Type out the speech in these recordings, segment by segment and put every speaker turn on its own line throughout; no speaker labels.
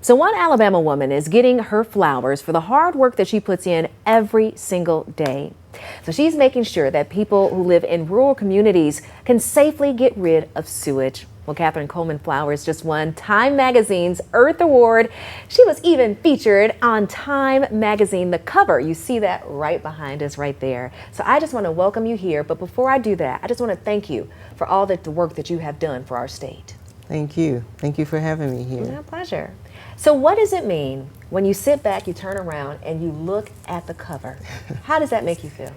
So one Alabama woman is getting her flowers for the hard work that she puts in every single day. So she's making sure that people who live in rural communities can safely get rid of sewage. Well, Coleman Flowers just won Time Magazine's Earth Award. She was even featured on Time Magazine, the cover. You see that right behind us right there. So I just want to welcome you here. But before I do that, I just want to thank you for all the work that you have done for our state.
Thank you. Thank you for having me here.
My pleasure. So what does it mean when you sit back, you turn around, and you look at the cover? How does that make you feel?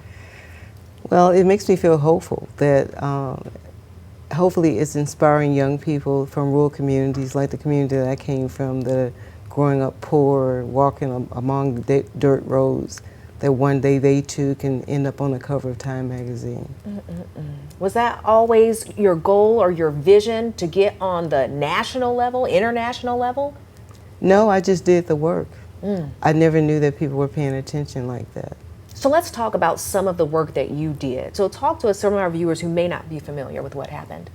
Well, it makes me feel hopeful that hopefully it's inspiring young people from rural communities like the community that I came from, that are growing up poor, walking among dirt roads, that one day they too can end up on the cover of Time Magazine.
Was that always your goal or your vision to get on the national level, international level?
No, I just did the work. I never knew that people were paying attention like that.
So let's talk about some of the work that you did. So talk to us, some of our viewers who may not be familiar with what happened.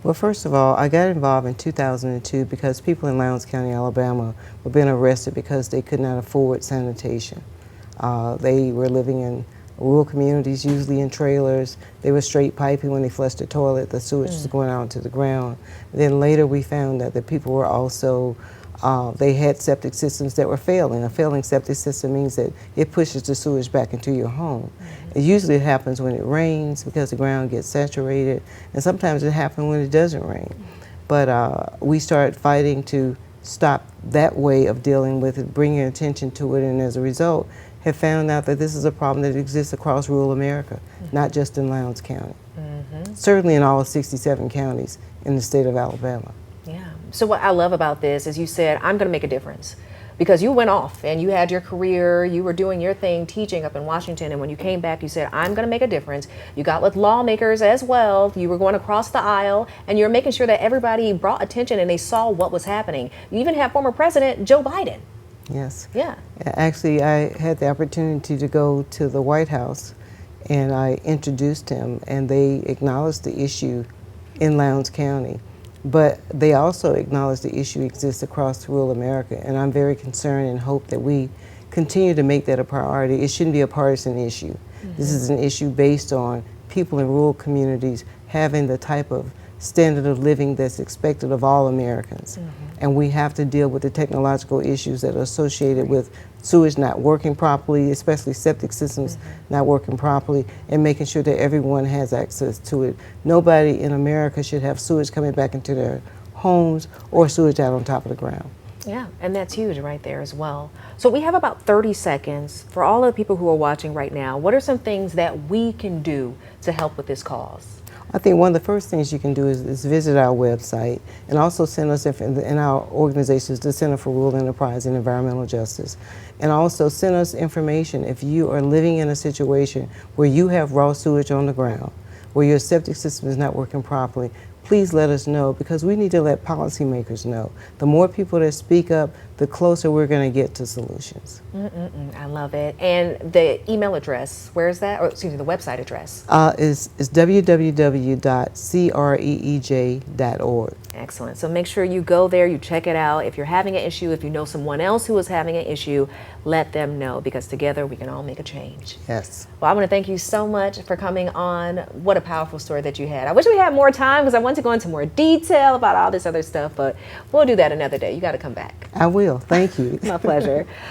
Well, first of all, I got involved in 2002 because people in Lowndes County, Alabama were being arrested because they could not afford sanitation. They were living in rural communities, usually in trailers. They were straight piping when they flushed the toilet. The sewage was going out to the ground. Then later we found that the people were also they had septic systems that were failing. A failing septic system means that it pushes the sewage back into your home. Usually it happens when it rains because the ground gets saturated, and sometimes it happens when it doesn't rain. But we started fighting to stop that way of dealing with it, bringing attention to it, and as a result have found out that this is a problem that exists across rural America, not just in Lowndes County. Certainly in all 67 counties in the state of Alabama.
Yeah. So what I love about this is you said, I'm going to make a difference. Because you went off and you had your career, you were doing your thing, teaching up in Washington, and when you came back, you said, I'm going to make a difference. You got with lawmakers as well. You were going across the aisle, and you were making sure that everybody brought attention and they saw what was happening. You even had former President Joe Biden.
Yes.
Yeah.
Actually, I had the opportunity to go to the White House, and I introduced him, and they acknowledged the issue in Lowndes County. But they also acknowledge the issue exists across rural America, and I'm very concerned and hope that we continue to make that a priority. It shouldn't be a partisan issue. This is an issue based on people in rural communities having the type of standard of living that's expected of all Americans. And we have to deal with the technological issues that are associated with sewage not working properly, especially septic systems not working properly, and making sure that everyone has access to it. Nobody in America should have sewage coming back into their homes or sewage out on top of the ground.
Yeah, and that's huge right there as well. So we have about 30 seconds for all of the people who are watching right now. What are some things that we can do to help with this cause?
I think one of the first things you can do is visit our website, and also send us in our organizations, the Center for Rural Enterprise and Environmental Justice, and also send us information if you are living in a situation where you have raw sewage on the ground, where your septic system is not working properly. Please let us know, because we need to let policymakers know. The more people that speak up, the closer we're going to get to solutions.
I love it. And the email address, where is that? Or excuse me, the website address?
Is www.creej.org.
Excellent. So make sure you go there, you check it out. If you're having an issue, if you know someone else who is having an issue, let them know, because together we can all make a change.
Yes.
Well, I want to thank you so much for coming on. What a powerful story that you had. I wish we had more time, because I want to go into more detail about all this other stuff, but we'll do that another day. You got to come back.
I will. Thank you.
My pleasure.